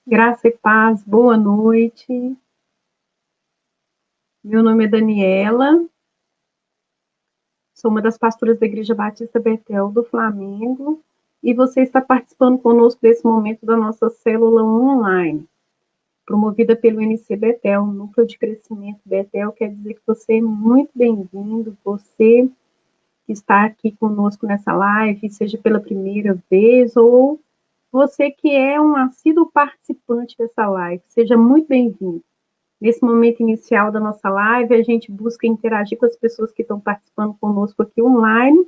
Graça e paz, boa noite. Meu nome é Daniela, sou uma das pastoras da Igreja Batista Betel do Flamengo e você está participando conosco desse momento da nossa célula online, promovida pelo NC Betel, Núcleo de Crescimento Betel. Quer dizer que você é muito bem-vindo, você que está aqui conosco nessa live, seja pela primeira vez ou você que é um assíduo participante dessa live, seja muito bem-vindo. Nesse momento inicial da nossa live, a gente busca interagir com as pessoas que estão participando conosco aqui online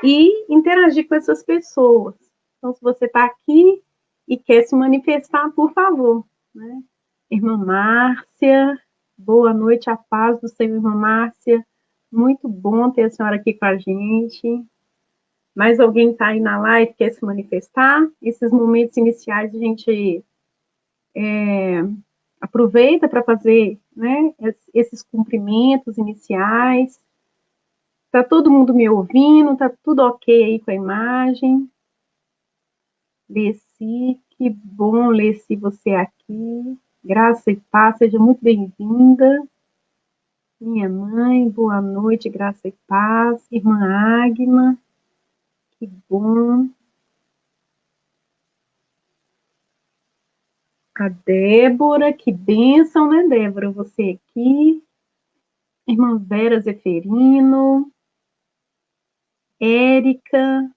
e interagir com essas pessoas. Então, se você está aqui e quer se manifestar, por favor, né? Irmã Márcia, boa noite, a paz do Senhor, irmã Márcia. Muito bom ter a senhora aqui com a gente. Mais alguém está aí na live, quer se manifestar? Esses momentos iniciais a gente aproveita para fazer, né, esses cumprimentos iniciais. Tá todo mundo me ouvindo? Tá tudo ok aí com a imagem? Leci, que bom, Leci, você aqui. Graça e paz, seja muito bem-vinda. Minha mãe, boa noite, graça e paz. Irmã Águima, que bom. A Débora, que bênção, né, Débora? Você aqui. Irmã Vera Zeferino. Érica,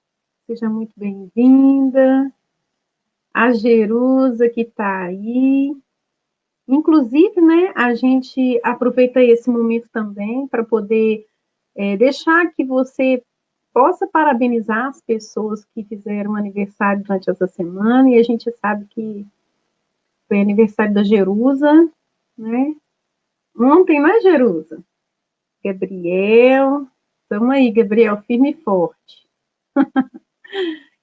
seja muito bem-vinda. A Jerusa que está aí. Inclusive, né, a gente aproveita esse momento também para poder deixar que você possa parabenizar as pessoas que fizeram aniversário durante essa semana, e a gente sabe que foi aniversário da Jerusa, né? Ontem, não é, Jerusa? Gabriel, estamos aí, Gabriel, firme e forte.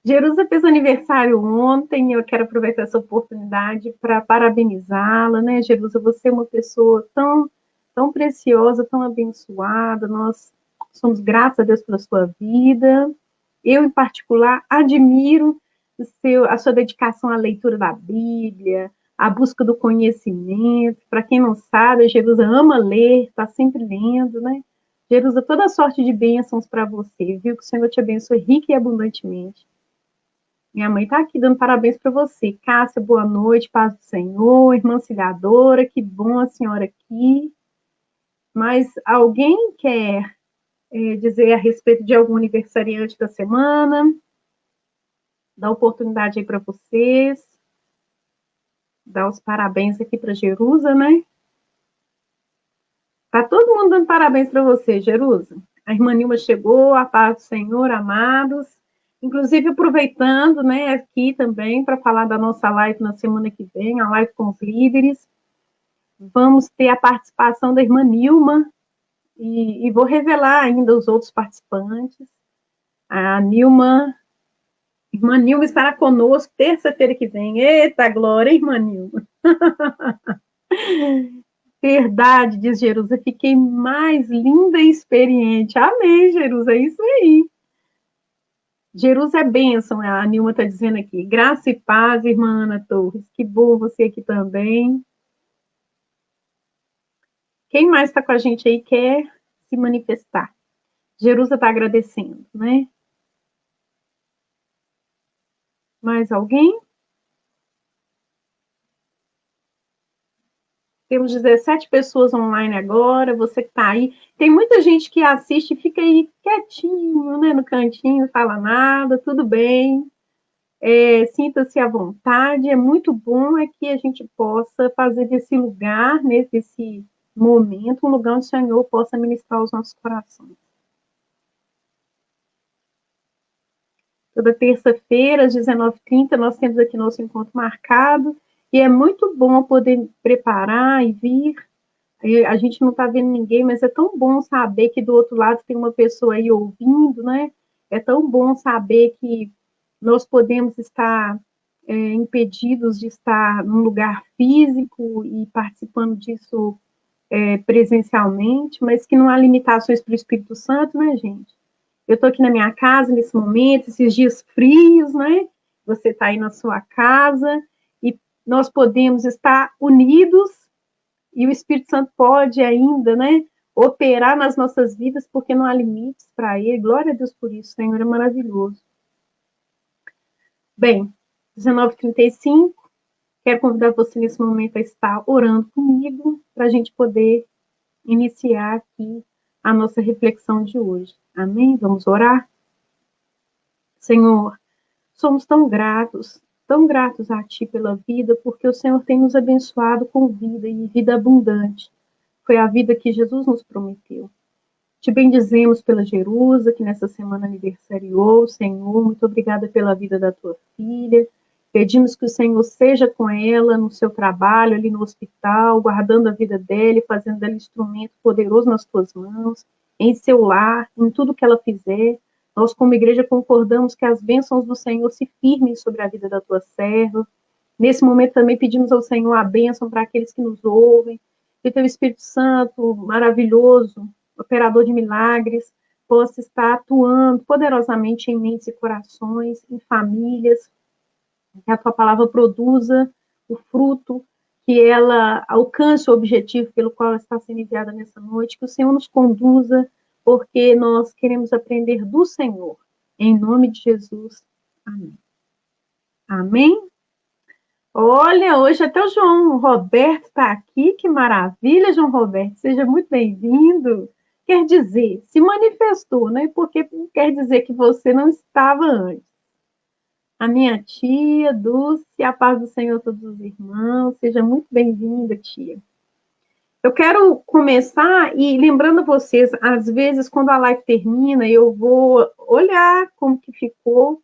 Jerusa fez aniversário ontem e eu quero aproveitar essa oportunidade para parabenizá-la, né, Jerusa? Você é uma pessoa tão preciosa, tão abençoada. Nós somos gratos a Deus pela sua vida. Eu, em particular, admiro a sua dedicação à leitura da Bíblia, à busca do conhecimento. Para quem não sabe, a Jerusa ama ler, está sempre lendo, né? Jerusa, toda sorte de bênçãos para você, viu? Que o Senhor te abençoe rica e abundantemente. Minha mãe está aqui dando parabéns para você. Cássia, boa noite, paz do Senhor, irmã auxiliadora, que bom a senhora aqui. Mas alguém quer dizer a respeito de algum aniversariante da semana? Dá oportunidade aí para vocês. Dar os parabéns aqui para Jerusa, né? Tá todo mundo dando parabéns para você, Jerusa. A irmã Nilma chegou, a paz do Senhor, amados. Inclusive, aproveitando, né, aqui também para falar da nossa live na semana que vem, a live com os líderes. Vamos ter a participação da irmã Nilma, e vou revelar ainda os outros participantes. A Nilma, irmã Nilma estará conosco terça-feira que vem. Eita, glória, irmã Nilma. Verdade, diz Jerusa, fiquei mais linda e experiente. Amém, Jerusa, é isso aí. Jerusa é bênção, a Nilma está dizendo aqui. Graça e paz, irmã Ana Torres. Que bom você aqui também. Quem mais está com a gente aí quer se manifestar? Jerusa está agradecendo, né? Mais alguém? Temos 17 pessoas online agora, você que está aí. Tem muita gente que assiste e fica aí quietinho, né, no cantinho, não fala nada, tudo bem. Sinta-se à vontade. É muito bom que a gente possa fazer desse lugar, né, desse momento, um lugar onde o Senhor possa ministrar os nossos corações. Toda terça-feira, às 19h30, nós temos aqui nosso encontro marcado, e é muito bom poder preparar e vir. A gente não está vendo ninguém, mas é tão bom saber que do outro lado tem uma pessoa aí ouvindo, né? É tão bom saber que nós podemos estar impedidos de estar num lugar físico e participando disso presencialmente, mas que não há limitações para o Espírito Santo, né, gente? Eu estou aqui na minha casa nesse momento, esses dias frios, né? Você está aí na sua casa, nós podemos estar unidos e o Espírito Santo pode ainda, né, operar nas nossas vidas, porque não há limites para ele. Glória a Deus por isso, Senhor, é maravilhoso. Bem, 19h35, quero convidar você nesse momento a estar orando comigo, para a gente poder iniciar aqui a nossa reflexão de hoje. Amém? Vamos orar? Senhor, somos tão gratos a Ti pela vida, porque o Senhor tem nos abençoado com vida e vida abundante. Foi a vida que Jesus nos prometeu. Te bendizemos pela Jerusa, que nessa semana aniversariou. Senhor, muito obrigada pela vida da Tua filha. Pedimos que o Senhor seja com ela no seu trabalho, ali no hospital, guardando a vida dela e fazendo dela instrumento poderoso nas Tuas mãos, em seu lar, em tudo que ela fizer. Nós, como igreja, concordamos que as bênçãos do Senhor se firmem sobre a vida da Tua serva. Nesse momento também pedimos ao Senhor a bênção para aqueles que nos ouvem, que o Teu Espírito Santo, maravilhoso, operador de milagres, possa estar atuando poderosamente em mentes e corações, em famílias, que a Tua palavra produza o fruto, que ela alcance o objetivo pelo qual ela está sendo enviada nessa noite, que o Senhor nos conduza, porque nós queremos aprender do Senhor. Em nome de Jesus. Amém. Amém? Olha, hoje até o João Roberto está aqui, que maravilha, João Roberto, seja muito bem-vindo. Quer dizer, se manifestou, né? Porque quer dizer que você não estava antes. A minha tia Dulce, a paz do Senhor a todos os irmãos, seja muito bem-vinda, tia. Eu quero começar e lembrando vocês, às vezes, quando a live termina, eu vou olhar como que ficou.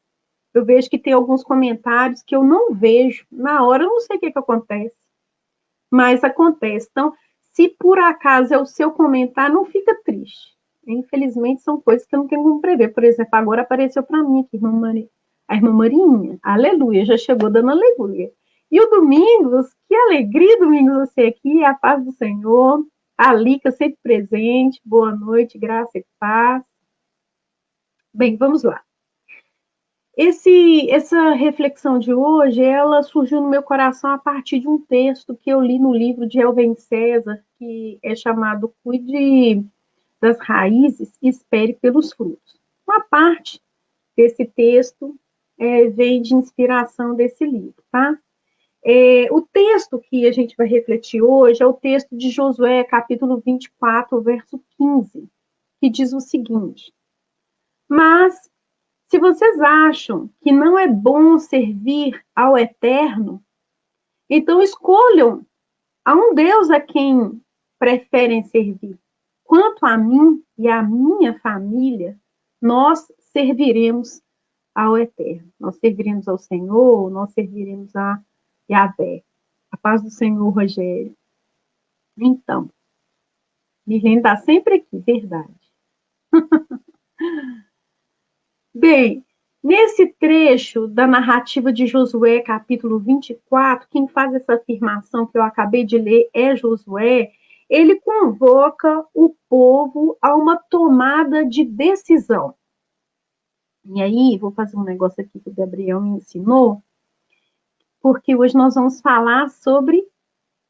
Eu vejo que tem alguns comentários que eu não vejo na hora, eu não sei o que acontece, mas acontece. Então, se por acaso é o seu comentário, não fica triste. Infelizmente, são coisas que eu não tenho como prever. Por exemplo, agora apareceu para mim aqui, a irmã Marinha, aleluia, já chegou dando aleluia. E o Domingos, que alegria, Domingos, você aqui, a paz do Senhor. A Lica sempre presente, boa noite, graça e paz. Bem, vamos lá. Essa reflexão de hoje, ela surgiu no meu coração a partir de um texto que eu li no livro de Elven César, que é chamado Cuide das Raízes e Espere pelos Frutos. Uma parte desse texto vem de inspiração desse livro, tá? O texto que a gente vai refletir hoje é o texto de Josué, capítulo 24, verso 15, que diz o seguinte: Mas se vocês acham que não é bom servir ao Eterno, então escolham a um Deus a quem preferem servir. Quanto a mim e a minha família, nós serviremos ao Eterno. Nós serviremos ao Senhor, nós serviremos a Yahvé. A paz do Senhor, Rogério. Então, Mirlene está sempre aqui, verdade. Bem, nesse trecho da narrativa de Josué, capítulo 24, quem faz essa afirmação que eu acabei de ler é Josué. Ele convoca o povo a uma tomada de decisão. E aí, vou fazer um negócio aqui que o Gabriel me ensinou, porque hoje nós vamos falar sobre,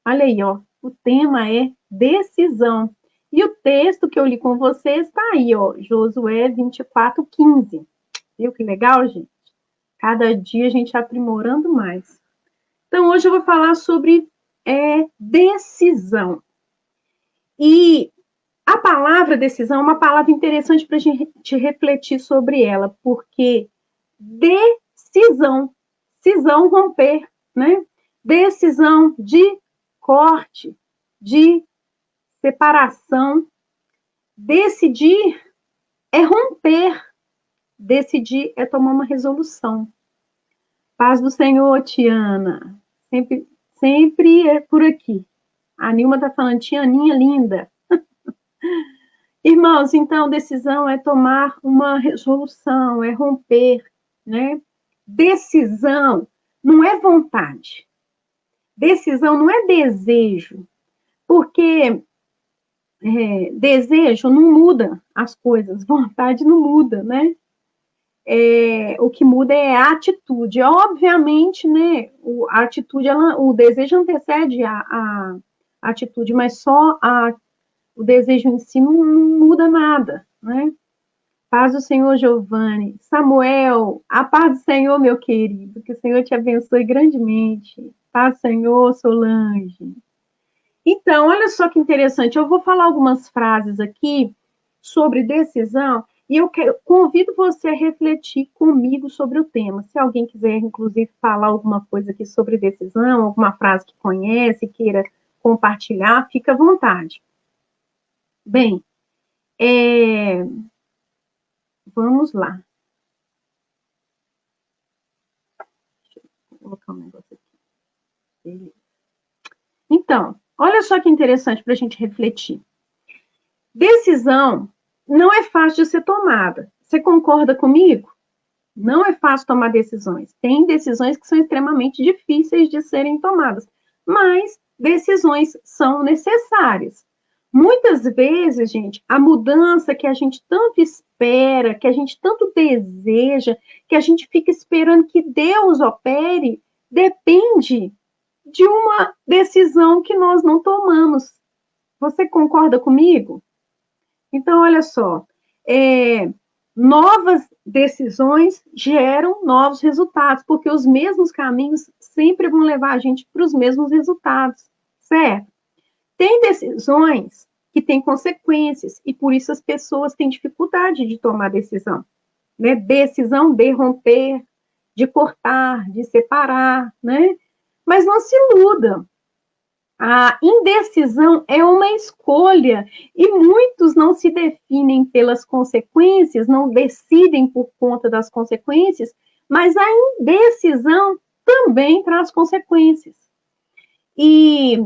olha aí, ó, o tema é decisão. E o texto que eu li com vocês está aí, ó, Josué 24, 15. Viu que legal, gente? Cada dia a gente aprimorando mais. Então, hoje eu vou falar sobre decisão. E a palavra decisão é uma palavra interessante para a gente refletir sobre ela, porque decisão, cisão, romper, né? Decisão de corte, de separação. Decidir é romper, decidir é tomar uma resolução. Paz do Senhor, Tiana. Sempre é por aqui. A Nilma está falando, Tianinha linda. Irmãos, então, decisão é tomar uma resolução, é romper, né? Decisão não é vontade. Decisão não é desejo. Porque desejo não muda as coisas, vontade não muda, né? o que muda é a atitude. Obviamente, né, a atitude, o desejo antecede a atitude, mas só o desejo em si não muda nada, né? Paz do Senhor, Giovanni. Samuel, a paz do Senhor, meu querido. Que o Senhor te abençoe grandemente. Paz do Senhor, Solange. Então, olha só que interessante. Eu vou falar algumas frases aqui sobre decisão e eu convido você a refletir comigo sobre o tema. Se alguém quiser, inclusive, falar alguma coisa aqui sobre decisão, alguma frase que conhece, queira compartilhar, fica à vontade. Bem, vamos lá. Deixa eu colocar um negócio aqui. Beleza. Então, olha só que interessante para a gente refletir. Decisão não é fácil de ser tomada. Você concorda comigo? Não é fácil tomar decisões. Tem decisões que são extremamente difíceis de serem tomadas, mas decisões são necessárias. Muitas vezes, gente, a mudança que a gente tanto espera, que a gente tanto deseja, que a gente fica esperando que Deus opere, depende de uma decisão que nós não tomamos. Você concorda comigo? Então, olha só, novas decisões geram novos resultados, porque os mesmos caminhos sempre vão levar a gente para os mesmos resultados, certo? Tem decisões que têm consequências, e por isso as pessoas têm dificuldade de tomar decisão. Né? Decisão de romper, de cortar, de separar, né? Mas não se iluda. A indecisão é uma escolha e muitos não se definem pelas consequências, não decidem por conta das consequências, mas a indecisão também traz consequências. E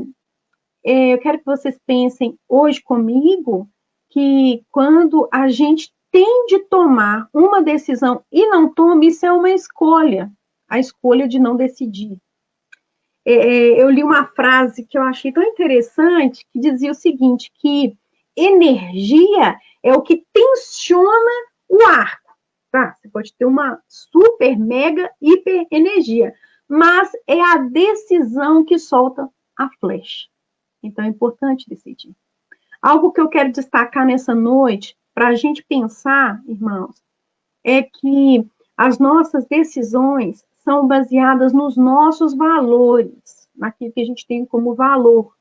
eu quero que vocês pensem hoje comigo que quando a gente tem de tomar uma decisão e não toma, isso é uma escolha, a escolha de não decidir. Eu li uma frase que eu achei tão interessante, que dizia o seguinte, que energia é o que tensiona o arco, tá? Você pode ter uma super, mega, hiper energia, mas é a decisão que solta a flecha. Então, é importante decidir. Algo que eu quero destacar nessa noite, para a gente pensar, irmãos, é que as nossas decisões são baseadas nos nossos valores, naquilo que a gente tem como valor.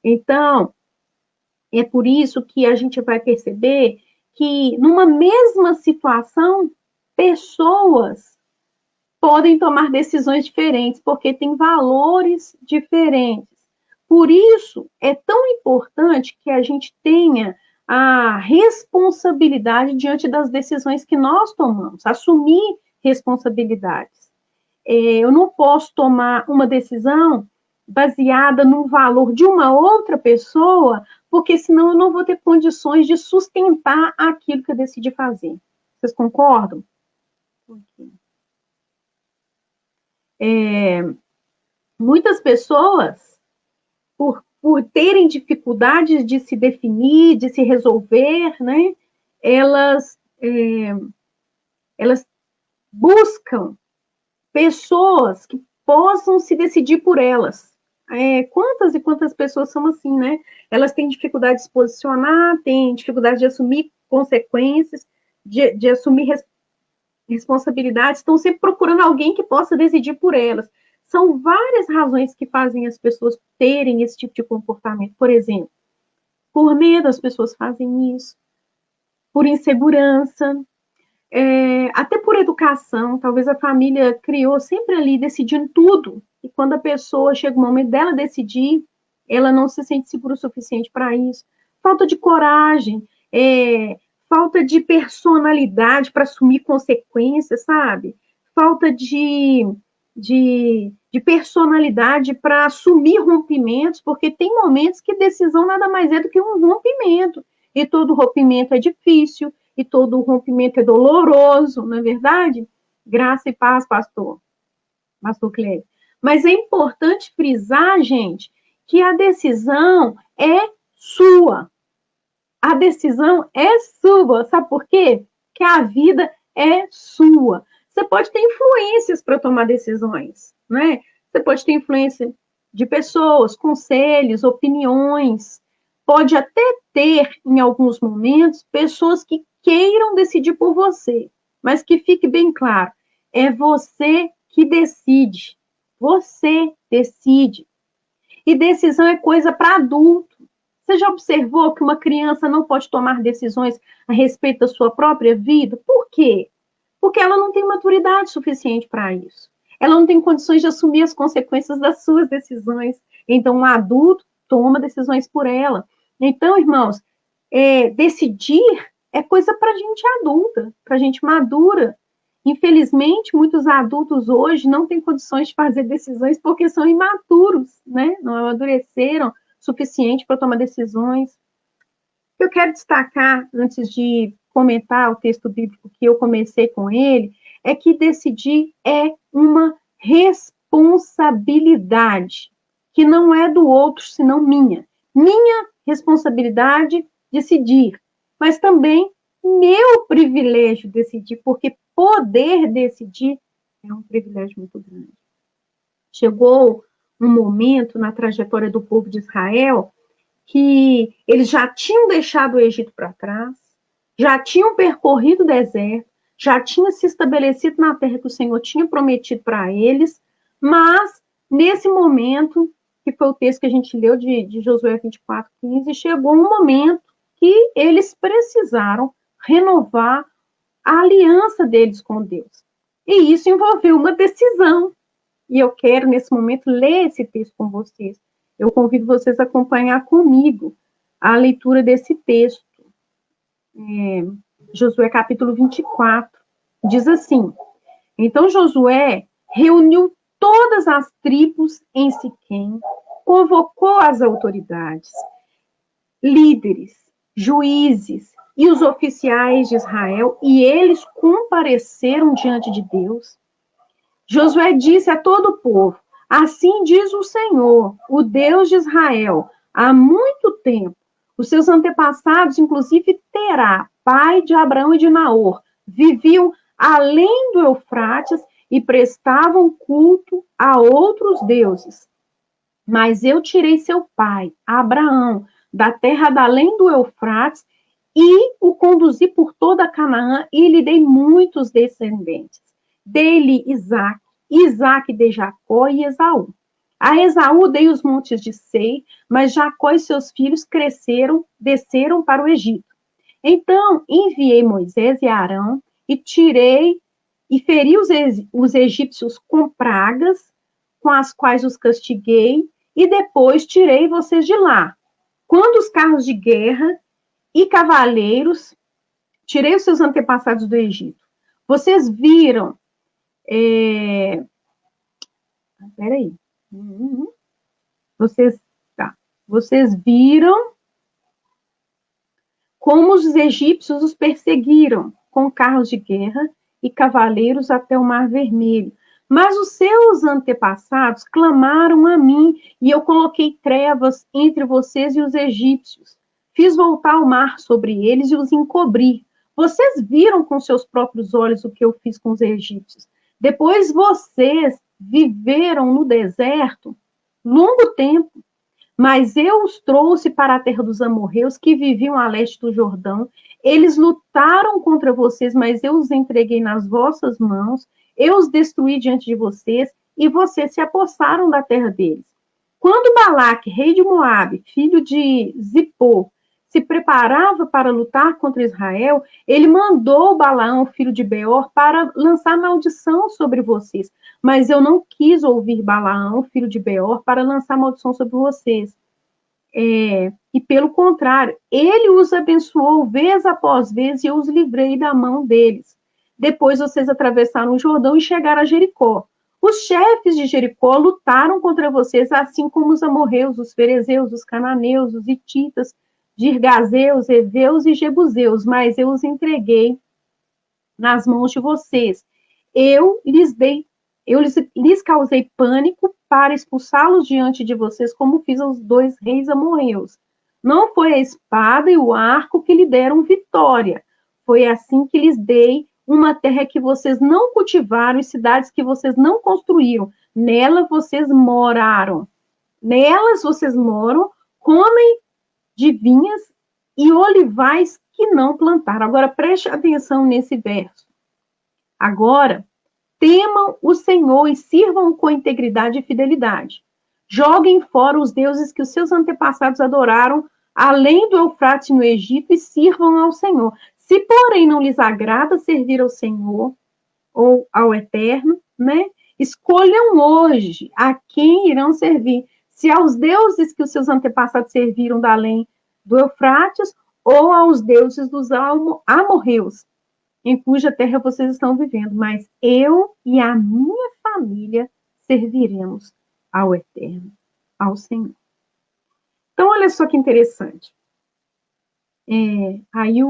Então, é por isso que a gente vai perceber que numa mesma situação, pessoas podem tomar decisões diferentes, porque têm valores diferentes. Por isso, é tão importante que a gente tenha a responsabilidade diante das decisões que nós tomamos, assumir responsabilidades. Eu não posso tomar uma decisão baseada no valor de uma outra pessoa, porque senão eu não vou ter condições de sustentar aquilo que eu decidi fazer. Vocês concordam? Muitas pessoas, por terem dificuldades de se definir, de se resolver, né, elas buscam pessoas que possam se decidir por elas. Quantas e quantas pessoas são assim, né? Elas têm dificuldade de se posicionar, têm dificuldade de assumir consequências, de assumir responsabilidades, estão sempre procurando alguém que possa decidir por elas. São várias razões que fazem as pessoas terem esse tipo de comportamento. Por exemplo, por medo as pessoas fazem isso, por insegurança, até por educação. Talvez a família criou sempre ali decidindo tudo, e quando a pessoa chega o momento dela decidir, ela não se sente segura o suficiente para isso. Falta de coragem, falta de personalidade para assumir consequências, sabe? Falta de personalidade para assumir rompimentos, porque tem momentos que decisão nada mais é do que um rompimento, e todo rompimento é difícil, e todo rompimento é doloroso, não é verdade? Graça e paz, pastor Cleber. Mas é importante frisar, gente, que a decisão é sua. A decisão é sua. Sabe por quê? Porque a vida é sua. Você pode ter influências para tomar decisões, né? Você pode ter influência de pessoas, conselhos, opiniões. Pode até ter, em alguns momentos, pessoas que queiram decidir por você. Mas que fique bem claro, é você que decide. Você decide. E decisão é coisa para adulto. Você já observou que uma criança não pode tomar decisões a respeito da sua própria vida? Por quê? Porque ela não tem maturidade suficiente para isso. Ela não tem condições de assumir as consequências das suas decisões. Então, um adulto toma decisões por ela. Então, irmãos, decidir é coisa para gente adulta, para gente madura. Infelizmente, muitos adultos hoje não têm condições de fazer decisões porque são imaturos, né? Não amadureceram o suficiente para tomar decisões. O que eu quero destacar, antes de comentar o texto bíblico que eu comecei com ele, é que decidir é uma responsabilidade, que não é do outro, senão minha. Minha responsabilidade decidir, mas também meu privilégio decidir, porque poder decidir é um privilégio muito grande. Chegou um momento na trajetória do povo de Israel que eles já tinham deixado o Egito para trás, já tinham percorrido o deserto, já tinham se estabelecido na terra que o Senhor tinha prometido para eles, mas nesse momento, que foi o texto que a gente leu de Josué 24:15, chegou um momento que eles precisaram renovar a aliança deles com Deus. E isso envolveu uma decisão. E eu quero, nesse momento, ler esse texto com vocês. Eu convido vocês a acompanhar comigo a leitura desse texto. Josué capítulo 24. Diz assim: Então Josué reuniu todas as tribos em Siquém, convocou as autoridades, líderes, juízes e os oficiais de Israel, e eles compareceram diante de Deus. Josué disse a todo o povo: Assim diz o Senhor, o Deus de Israel, há muito tempo, os seus antepassados, inclusive Terá, pai de Abraão e de Naor, viviam além do Eufrates e prestavam culto a outros deuses. Mas eu tirei seu pai, Abraão, da terra da além do Eufrates e o conduzi por toda Canaã e lhe dei muitos descendentes. Dei-lhe Isaque de Jacó e Esaú. A Esaú dei os montes de Sei, mas Jacó e seus filhos cresceram, desceram para o Egito. Então enviei Moisés e Arão e feri os egípcios com pragas, com as quais os castiguei, e depois tirei vocês de lá. Quando os carros de guerra e cavaleiros, tirei os seus antepassados do Egito. Vocês viram peraí. Vocês viram como os egípcios os perseguiram com carros de guerra e cavaleiros até o Mar Vermelho. Mas os seus antepassados clamaram a mim, e eu coloquei trevas entre vocês e os egípcios. Fiz voltar o mar sobre eles e os encobri. Vocês viram com seus próprios olhos o que eu fiz com os egípcios. Depois vocês viveram no deserto longo tempo, mas eu os trouxe para a terra dos amorreus que viviam a leste do Jordão. Eles lutaram contra vocês, mas eu os entreguei nas vossas mãos. Eu os destruí diante de vocês e vocês se apossaram da terra deles. Quando Balaque, rei de Moabe, filho de Zippor, se preparava para lutar contra Israel, ele mandou Balaão, filho de Beor, para lançar maldição sobre vocês. Mas eu não quis ouvir Balaão, filho de Beor, para lançar maldição sobre vocês. E pelo contrário, ele os abençoou vez após vez e eu os livrei da mão deles. Depois vocês atravessaram o Jordão e chegaram a Jericó. Os chefes de Jericó lutaram contra vocês, assim como os amorreus, os ferezeus, os cananeus, os hititas, girgazeus, heveus e jebuseus, mas eu os entreguei nas mãos de vocês. Eu lhes causei pânico para expulsá-los diante de vocês, como fiz aos 2 reis amorreus. Não foi a espada e o arco que lhe deram vitória. Foi assim que lhes dei uma terra que vocês não cultivaram e cidades que vocês não construíram. Nela vocês moraram. Nelas vocês moram, comem de vinhas e olivais que não plantaram. Agora preste atenção nesse verso. Agora, temam o Senhor e sirvam com integridade e fidelidade. Joguem fora os deuses que os seus antepassados adoraram, além do Eufrates no Egito, e sirvam ao Senhor. Se, porém, não lhes agrada servir ao Senhor ou ao Eterno, né? Escolham hoje a quem irão servir. Se aos deuses que os seus antepassados serviram da além do Eufrates, ou aos deuses dos amorreus, em cuja terra vocês estão vivendo. Mas eu e a minha família serviremos ao Eterno, ao Senhor. Então, olha só que interessante. Aí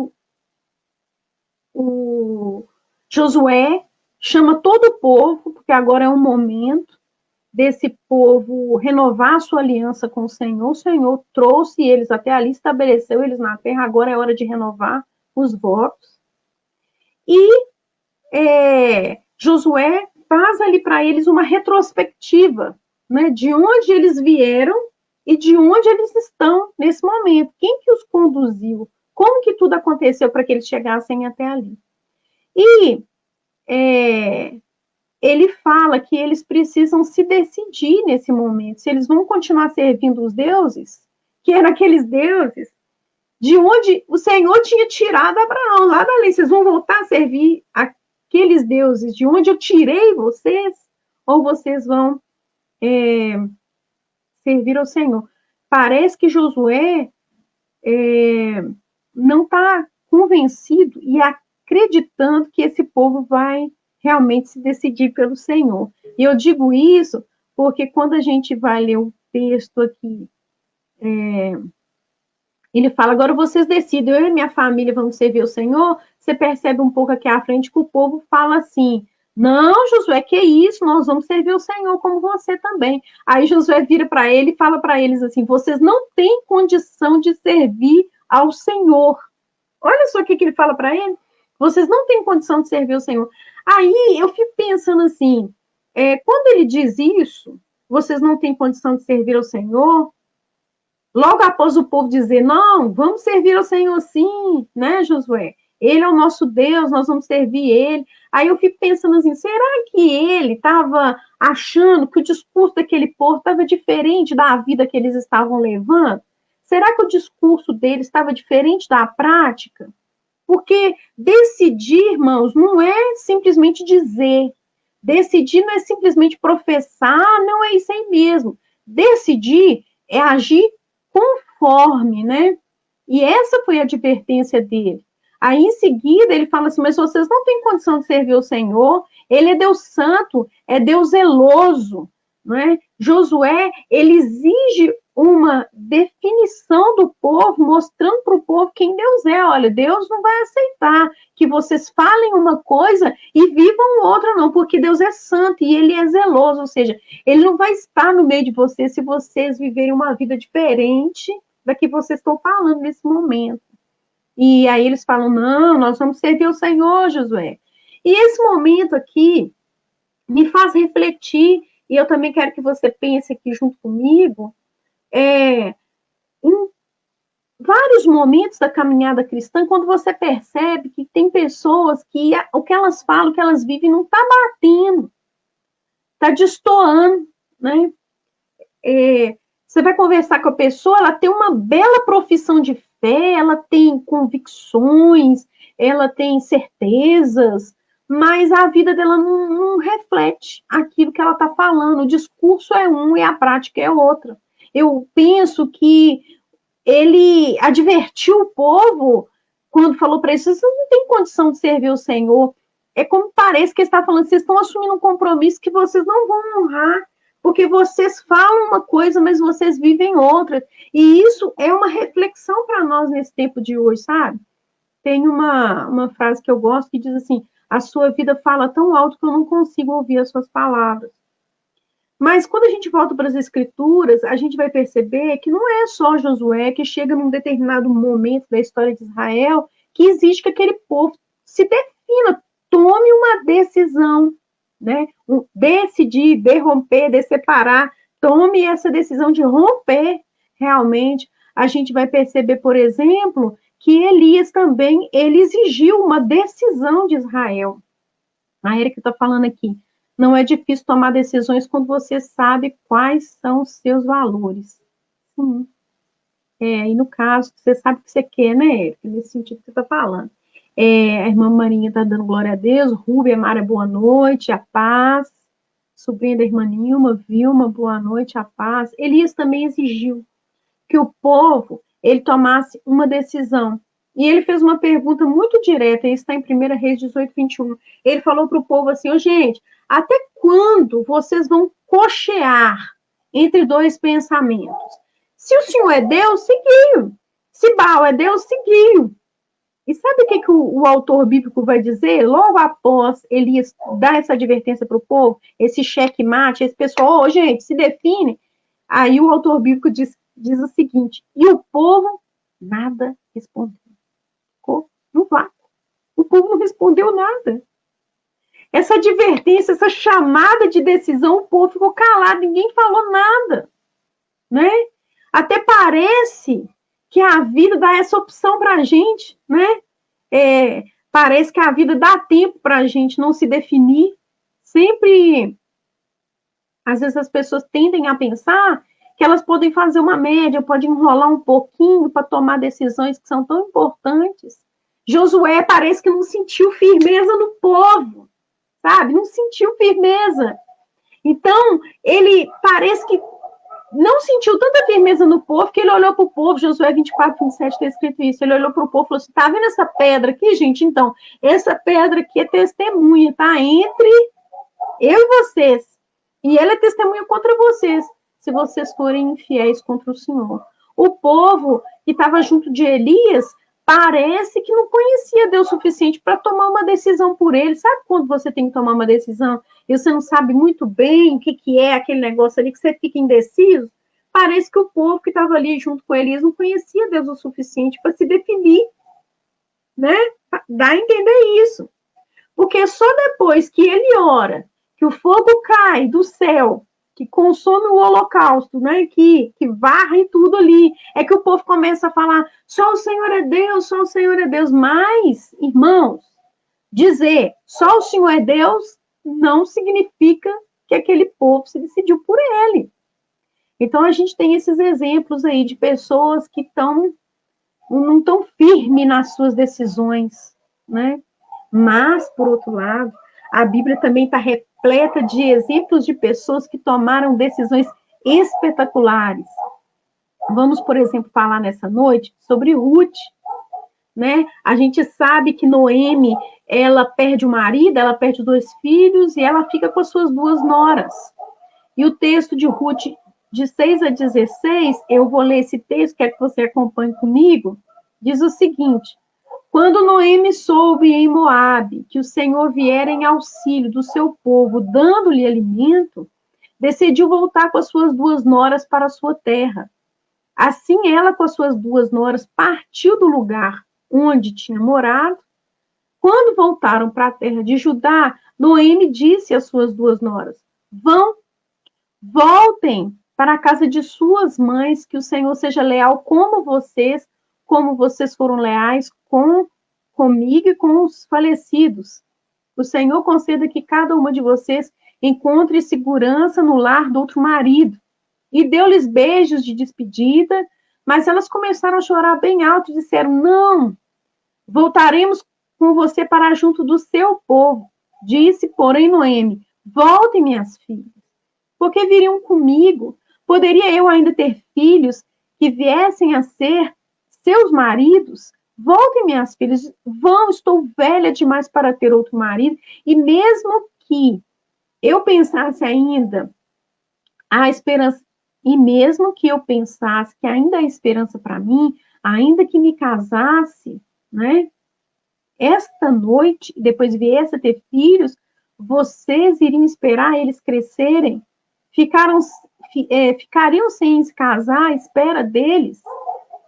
o Josué chama todo o povo, porque agora é um momento desse povo renovar a sua aliança com o Senhor. O Senhor trouxe eles até ali, estabeleceu eles na terra, agora é hora de renovar os votos. E Josué faz ali para eles uma retrospectiva, né, de onde eles vieram e de onde eles estão nesse momento. Quem que os conduziu? Como que tudo aconteceu para que eles chegassem até ali? E ele fala que eles precisam se decidir nesse momento, se eles vão continuar servindo os deuses, que eram aqueles deuses de onde o Senhor tinha tirado Abraão, lá dali. Vocês vão voltar a servir aqueles deuses de onde eu tirei vocês, ou vocês vão servir ao Senhor? Parece que Josué não está convencido e acreditando que esse povo vai realmente se decidir pelo Senhor. E eu digo isso porque quando a gente vai ler o texto aqui, ele fala, agora vocês decidem, eu e minha família vamos servir o Senhor. Você percebe um pouco aqui à frente que o povo fala assim, não, Josué, que isso, nós vamos servir o Senhor como você também. Aí Josué vira para ele e fala para eles assim, vocês não têm condição de servir ao Senhor. Olha só o que ele fala para ele. Vocês não têm condição de servir o Senhor. Aí eu fico pensando assim, quando ele diz isso, vocês não têm condição de servir ao Senhor, logo após o povo dizer, não, vamos servir ao Senhor sim, né, Josué? Ele é o nosso Deus, nós vamos servir ele. Aí eu fico pensando assim, será que ele estava achando que o discurso daquele povo estava diferente da vida que eles estavam levando? Será que o discurso dele estava diferente da prática? Porque decidir, irmãos, não é simplesmente dizer. Decidir não é simplesmente professar, não é isso aí mesmo. Decidir é agir conforme, né? E essa foi a advertência dele. Aí, em seguida, ele fala assim, mas vocês não têm condição de servir o Senhor, ele é Deus santo, é Deus zeloso, não é? Josué, ele exige uma definição do povo, mostrando para o povo quem Deus é. Olha, Deus não vai aceitar que vocês falem uma coisa e vivam outra, não, porque Deus é santo e ele é zeloso, ou seja, ele não vai estar no meio de vocês se vocês viverem uma vida diferente da que vocês estão falando nesse momento. E aí eles falam, não, nós vamos servir o Senhor, Josué. E esse momento aqui me faz refletir, e eu também quero que você pense aqui junto comigo, em vários momentos da caminhada cristã, quando você percebe que tem pessoas que o que elas falam, o que elas vivem, não está batendo, está destoando, né? Você vai conversar com a pessoa, ela tem uma bela profissão de fé, ela tem convicções, ela tem certezas, mas a vida dela não reflete aquilo que ela está falando. O discurso é um e a prática é outra. Eu penso que ele advertiu o povo quando falou para eles, vocês não têm condição de servir o Senhor. É como parece que ele está falando, vocês estão assumindo um compromisso que vocês não vão honrar, porque vocês falam uma coisa, mas vocês vivem outra. E isso é uma reflexão para nós nesse tempo de hoje, sabe? Tem uma frase que eu gosto que diz assim, a sua vida fala tão alto que eu não consigo ouvir as suas palavras. Mas quando a gente volta para as escrituras, a gente vai perceber que não é só Josué que chega num determinado momento da história de Israel que exige que aquele povo se defina tome uma decisão, né? Decidir, de romper, de separar, tome essa decisão de romper realmente. A gente vai perceber, por exemplo, que Elias também, ele exigiu uma decisão de Israel. A Erika está falando aqui, não é difícil tomar decisões quando você sabe quais são os seus valores. Sim. E no caso, você sabe o que você quer, né, Erika? Nesse sentido que você está falando. A irmã Marinha está dando glória a Deus, Rúbia, Mara, boa noite, a paz. Sobrinha da irmã Nilma, Vilma, boa noite, a paz. Elias também exigiu que o povo, ele tomasse uma decisão. E ele fez uma pergunta muito direta, isso está em 1 Reis 18, 21. Ele falou para o povo assim, gente, até quando vocês vão cochear entre dois pensamentos? Se o Senhor é Deus, seguiu. Se Baal é Deus, seguiu. E sabe o que o autor bíblico vai dizer? Logo após Elias dar essa advertência para o povo, esse checkmate, esse pessoal, gente, se define. Aí o autor bíblico diz o seguinte, e o povo nada respondeu. Ficou no vácuo. O povo não respondeu nada. Essa advertência, essa chamada de decisão, o povo ficou calado, ninguém falou nada. Né? Até parece que a vida dá essa opção para a gente, né? Parece que a vida dá tempo para a gente não se definir. Sempre, às vezes as pessoas tendem a pensar que elas podem fazer uma média, podem enrolar um pouquinho para tomar decisões que são tão importantes. Josué parece que não sentiu firmeza no povo, sabe? Não sentiu firmeza. Então, ele parece que não sentiu tanta firmeza no povo, que ele olhou para o povo, Josué 24, 27, está escrito isso, ele olhou para o povo e falou assim, tá vendo essa pedra aqui, gente? Então, essa pedra aqui é testemunha, tá? Entre eu e vocês. E ela é testemunha contra vocês, se vocês forem infiéis contra o Senhor. O povo que estava junto de Elias, parece que não conhecia Deus o suficiente para tomar uma decisão por ele. Sabe quando você tem que tomar uma decisão e você não sabe muito bem o que é aquele negócio ali, que você fica indeciso? Parece que o povo que estava ali junto com Elias não conhecia Deus o suficiente para se definir, né? Dá a entender isso. Porque só depois que ele ora, que o fogo cai do céu, que consome o holocausto, né? Que varre tudo ali, é que o povo começa a falar, só o Senhor é Deus, só o Senhor é Deus. Mas, irmãos, dizer só o Senhor é Deus não significa que aquele povo se decidiu por ele. Então, a gente tem esses exemplos aí de pessoas que não estão firmes nas suas decisões, né? Mas, por outro lado, a Bíblia também está repleta de exemplos de pessoas que tomaram decisões espetaculares. Vamos, por exemplo, falar nessa noite sobre Ruth, né? A gente sabe que Noemi, ela perde o marido, ela perde 2 filhos e ela fica com as suas 2 noras. E o texto de Ruth, de 6 a 16, eu vou ler esse texto, quero que você acompanhe comigo, diz o seguinte, quando Noemi soube em Moabe que o Senhor viera em auxílio do seu povo, dando-lhe alimento, decidiu voltar com as suas 2 noras para a sua terra. Assim, ela com as suas 2 noras partiu do lugar onde tinha morado. Quando voltaram para a terra de Judá, Noemi disse às suas 2 noras, voltem para a casa de suas mães, que o Senhor seja leal como vocês foram leais comigo e com os falecidos. O Senhor conceda que cada uma de vocês encontre segurança no lar do outro marido. E deu-lhes beijos de despedida, mas elas começaram a chorar bem alto e disseram, não, voltaremos com você para junto do seu povo. Disse, porém, Noemi, voltem, minhas filhas, porque viriam comigo. Poderia eu ainda ter filhos que viessem a ser seus maridos? Voltem, minhas filhas, estou velha demais para ter outro marido. E mesmo que eu pensasse ainda a esperança, e mesmo que eu pensasse que ainda há esperança para mim, ainda que me casasse, né? Esta noite, depois viesse a ter filhos, vocês iriam esperar eles crescerem? Ficariam sem se casar à espera deles?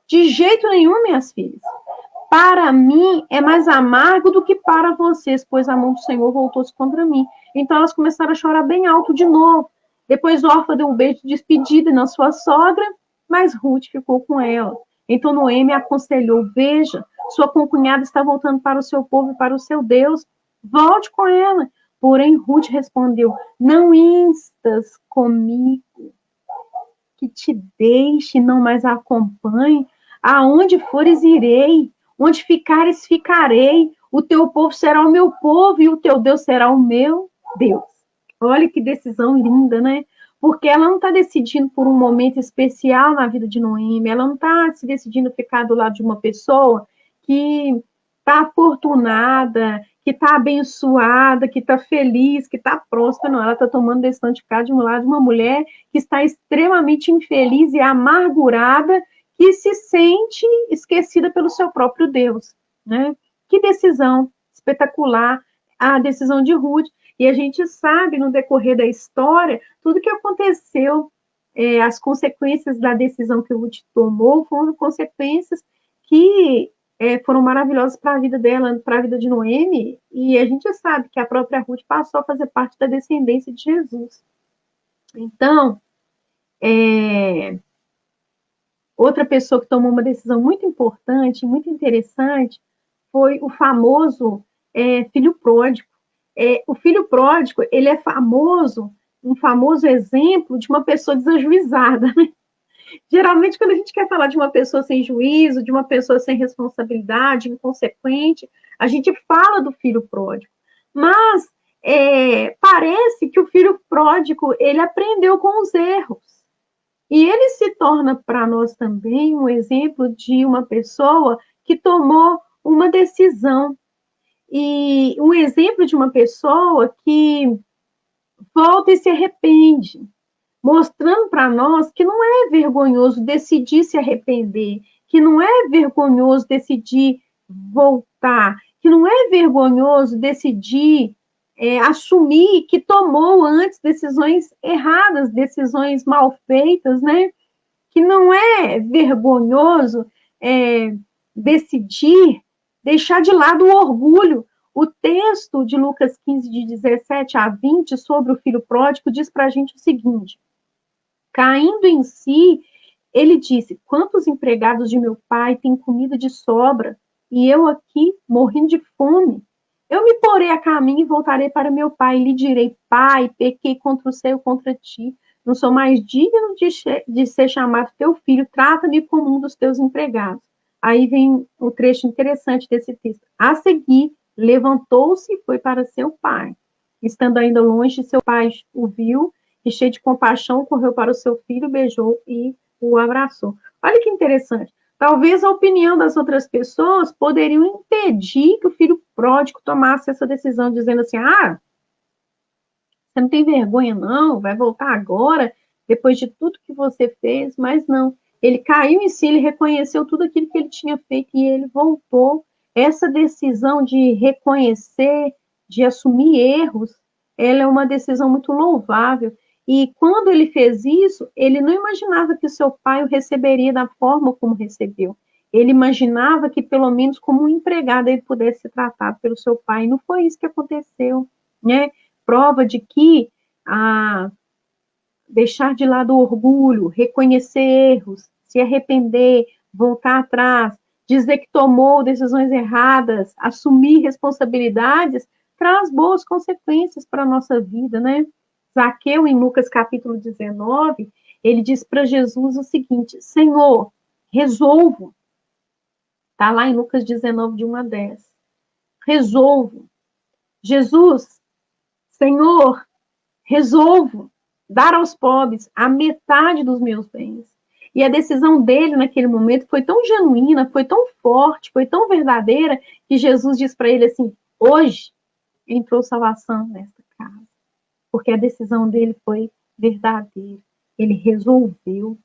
De jeito nenhum, minhas filhas. para mim é mais amargo do que para vocês, pois a mão do Senhor voltou-se contra mim. Então elas começaram a chorar bem alto de novo. Depois Orfa deu um beijo de despedida na sua sogra, mas Ruth ficou com ela. Então Noemi aconselhou: veja, sua concunhada está voltando para o seu povo e para o seu Deus, volte com ela. Porém Ruth respondeu: não instas comigo, que te deixe, não mais a acompanhe. Aonde fores, irei. Onde ficares, ficarei. O teu povo será o meu povo e o teu Deus será o meu Deus. Olha que decisão linda, né? Porque ela não está decidindo por um momento especial na vida de Noemi, ela não está se decidindo ficar do lado de uma pessoa que está afortunada, que está abençoada, que está feliz, que está próspera, não. Ela está tomando decisão de ficar de um lado de uma mulher que está extremamente infeliz e amargurada, que se sente esquecida pelo seu próprio Deus, né? Que decisão espetacular a decisão de Ruth. E a gente sabe, no decorrer da história, tudo que aconteceu, as consequências da decisão que Ruth tomou foram consequências que foram maravilhosas para a vida dela, para a vida de Noemi, e a gente sabe que a própria Ruth passou a fazer parte da descendência de Jesus. Então, outra pessoa que tomou uma decisão muito importante, muito interessante, foi o famoso filho pródigo. O filho pródigo, ele é famoso, um famoso exemplo de uma pessoa desajuizada, né? Geralmente, quando a gente quer falar de uma pessoa sem juízo, de uma pessoa sem responsabilidade, inconsequente, a gente fala do filho pródigo. Mas parece que o filho pródigo, ele aprendeu com os erros. E ele se torna para nós também um exemplo de uma pessoa que tomou uma decisão. E um exemplo de uma pessoa que volta e se arrepende, mostrando para nós que não é vergonhoso decidir se arrepender, que não é vergonhoso decidir voltar, que não é vergonhoso decidir assumir que tomou antes decisões erradas, decisões mal feitas, né? Que não é vergonhoso decidir deixar de lado o orgulho. O texto de Lucas 15, de 17 a 20, sobre o filho pródigo, diz para a gente o seguinte: caindo em si, ele disse: quantos empregados de meu pai têm comida de sobra, e eu aqui morrendo de fome? Eu me porei a caminho e voltarei para meu pai, e lhe direi: pai, pequei contra o céu e contra ti, não sou mais digno de ser chamado teu filho, trata-me como um dos teus empregados. Aí vem o trecho interessante desse texto. A seguir, levantou-se e foi para seu pai. Estando ainda longe, seu pai o viu e, cheio de compaixão, correu para o seu filho, beijou e o abraçou. Olha que interessante. Talvez a opinião das outras pessoas poderiam impedir que o filho pródigo tomasse essa decisão, dizendo assim: ah, você não tem vergonha não, vai voltar agora, depois de tudo que você fez. Mas não, ele caiu em si, ele reconheceu tudo aquilo que ele tinha feito e ele voltou. Essa decisão de reconhecer, de assumir erros, ela é uma decisão muito louvável. E quando ele fez isso, ele não imaginava que o seu pai o receberia da forma como recebeu. Ele imaginava que, pelo menos como um empregado, ele pudesse ser tratado pelo seu pai. E não foi isso que aconteceu, né? Prova de que deixar de lado o orgulho, reconhecer erros, se arrepender, voltar atrás, dizer que tomou decisões erradas, assumir responsabilidades, traz boas consequências para a nossa vida, né? Zaqueu, em Lucas capítulo 19, ele diz para Jesus o seguinte: Senhor, resolvo. Está lá em Lucas 19, de 1 a 10. Resolvo. Jesus, Senhor, resolvo dar aos pobres a metade dos meus bens. E a decisão dele naquele momento foi tão genuína, foi tão forte, foi tão verdadeira, que Jesus diz para ele assim: hoje entrou salvação nesta casa. Porque a decisão dele foi verdadeira. Ele resolveu.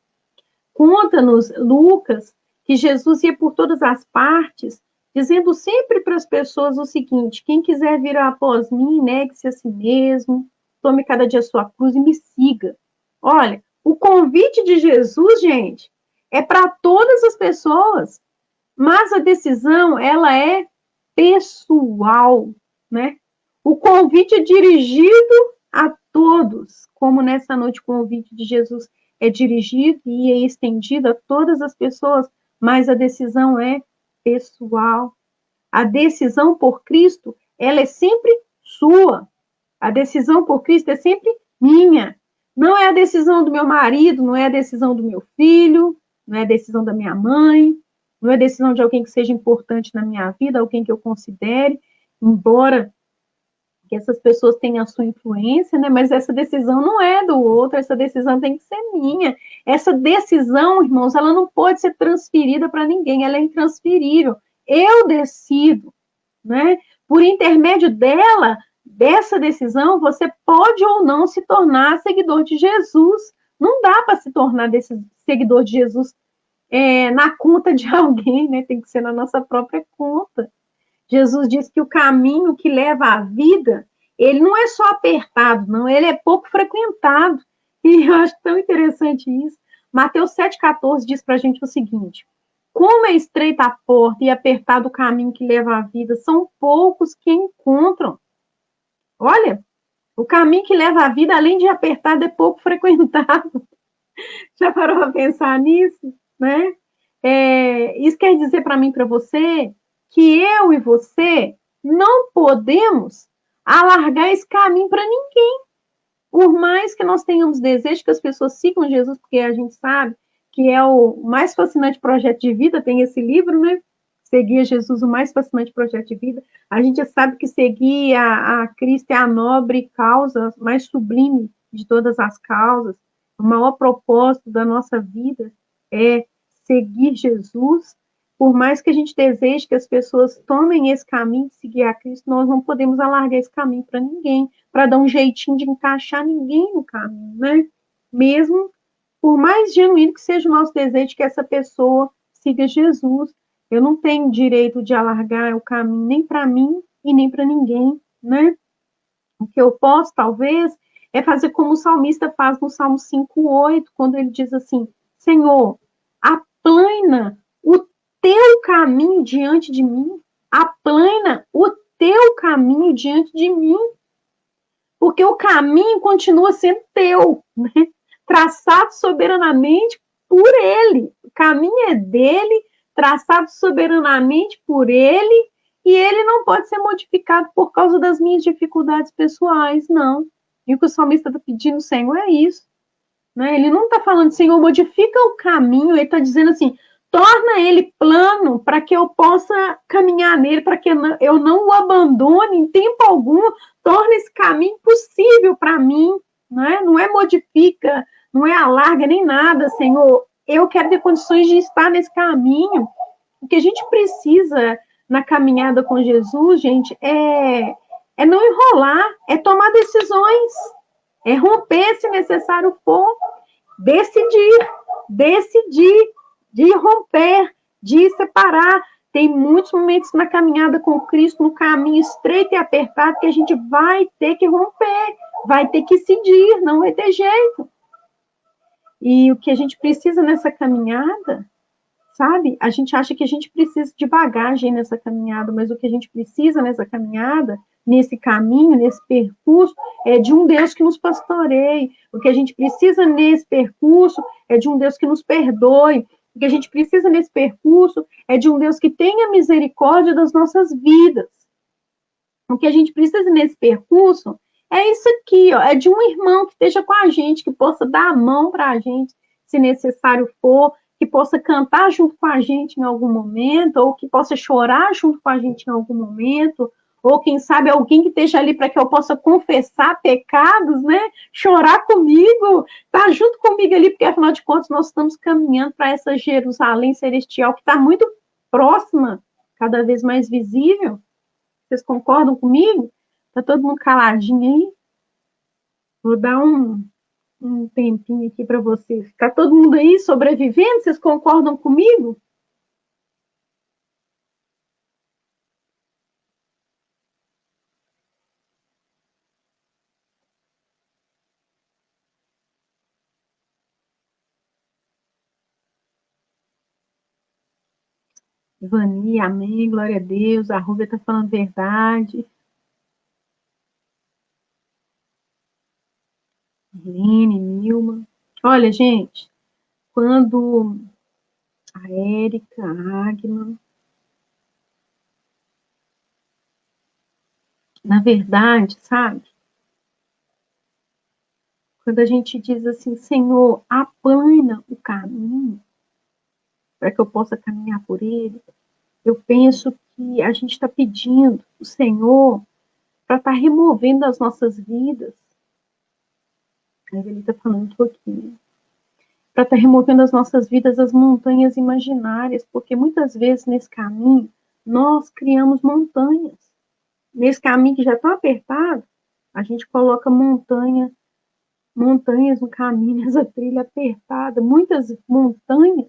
Conta-nos, Lucas, que Jesus ia por todas as partes, dizendo sempre para as pessoas o seguinte: quem quiser vir após mim, negue-se a si mesmo, tome cada dia a sua cruz e me siga. Olha, o convite de Jesus, gente, é para todas as pessoas, Mas a decisão, ela é pessoal, né? O convite é dirigido a todos, como nessa noite o convite de Jesus é dirigido e é estendido a todas as pessoas, mas a decisão é pessoal. A decisão por Cristo, ela é sempre sua. A decisão por Cristo é sempre minha. Não é a decisão do meu marido, não é a decisão do meu filho, não é a decisão da minha mãe, não é a decisão de alguém que seja importante na minha vida, alguém que eu considere, embora que essas pessoas tenham a sua influência, né? Mas essa decisão não é do outro, essa decisão tem que ser minha. Essa decisão, irmãos, ela não pode ser transferida para ninguém, ela é intransferível. Eu decido, né? Por intermédio dela, dessa decisão, você pode ou não se tornar seguidor de Jesus. Não dá para se tornar desse seguidor de Jesus na conta de alguém, né? Tem que ser na nossa própria conta. Jesus diz que o caminho que leva à vida, ele não é só apertado, não, ele é pouco frequentado. E eu acho tão interessante isso. Mateus 7,14 diz para a gente o seguinte: como é estreita a porta e apertado o caminho que leva à vida, são poucos que encontram. Olha, o caminho que leva à vida, além de apertado, é pouco frequentado. Já parou para pensar nisso? Né? Isso quer dizer para mim, para você, que eu e você não podemos alargar esse caminho para ninguém. Por mais que nós tenhamos desejo que as pessoas sigam Jesus, porque a gente sabe que é o mais fascinante projeto de vida, tem esse livro, né? Seguir a Jesus, o mais fascinante projeto de vida. A gente sabe que seguir a Cristo é a nobre causa, mais sublime de todas as causas. O maior propósito da nossa vida é seguir Jesus. Por mais que a gente deseje que as pessoas tomem esse caminho de seguir a Cristo, nós não podemos alargar esse caminho para ninguém, para dar um jeitinho de encaixar ninguém no caminho, né? Mesmo por mais genuíno que seja o nosso desejo que essa pessoa siga Jesus, eu não tenho direito de alargar o caminho nem para mim e nem para ninguém, né? O que eu posso, talvez, é fazer como o salmista faz no Salmo 5,8, quando ele diz assim: Senhor, aplana o teu caminho diante de mim, aplana o teu caminho diante de mim, porque o caminho continua sendo teu, né? Traçado soberanamente por ele. O caminho é dele, traçado soberanamente por ele, e ele não pode ser modificado por causa das minhas dificuldades pessoais, não. E o que o salmista está pedindo, Senhor, é isso. Né? Ele não está falando, Senhor, modifica o caminho, ele está dizendo assim, torna ele plano para que eu possa caminhar nele, para que eu não o abandone em tempo algum, torna esse caminho possível para mim, né? Não é modifica, não é alarga nem nada, Senhor, eu quero ter condições de estar nesse caminho. O que a gente precisa na caminhada com Jesus, gente, é não enrolar, é tomar decisões, é romper se necessário for, decidir, de romper, de separar. Tem muitos momentos na caminhada com Cristo, no caminho estreito e apertado, que a gente vai ter que romper, vai ter que decidir, não vai ter jeito. E o que a gente precisa nessa caminhada, sabe? A gente acha que a gente precisa de bagagem nessa caminhada, mas o que a gente precisa nessa caminhada, nesse caminho, nesse percurso, é de um Deus que nos pastoreie. O que a gente precisa nesse percurso é de um Deus que nos perdoe. O que a gente precisa nesse percurso é de um Deus que tenha misericórdia das nossas vidas. O que a gente precisa nesse percurso é isso aqui, ó, é de um irmão que esteja com a gente, que possa dar a mão para a gente, se necessário for, que possa cantar junto com a gente em algum momento, ou que possa chorar junto com a gente em algum momento, ou quem sabe alguém que esteja ali para que eu possa confessar pecados, né? Chorar comigo, tá junto comigo ali, porque afinal de contas nós estamos caminhando para essa Jerusalém celestial que está muito próxima, cada vez mais visível. Vocês concordam comigo? Tá todo mundo caladinho aí? Vou dar um tempinho aqui para vocês. Tá todo mundo aí sobrevivendo? Vocês concordam comigo? Vani, amém, glória a Deus. A Rúbia está falando verdade. Helene, Nilma. Olha, gente, quando a Érica, a Agna, na verdade, sabe? Quando a gente diz assim, Senhor, aplana o caminho para que eu possa caminhar por ele, eu penso que a gente está pedindo o Senhor para estar removendo das nossas vidas. A Ele está falando um pouquinho. Para estar removendo das nossas vidas as montanhas imaginárias, porque muitas vezes nesse caminho nós criamos montanhas. Nesse caminho que já está apertado, a gente coloca montanhas no caminho, nessa trilha apertada. Muitas montanhas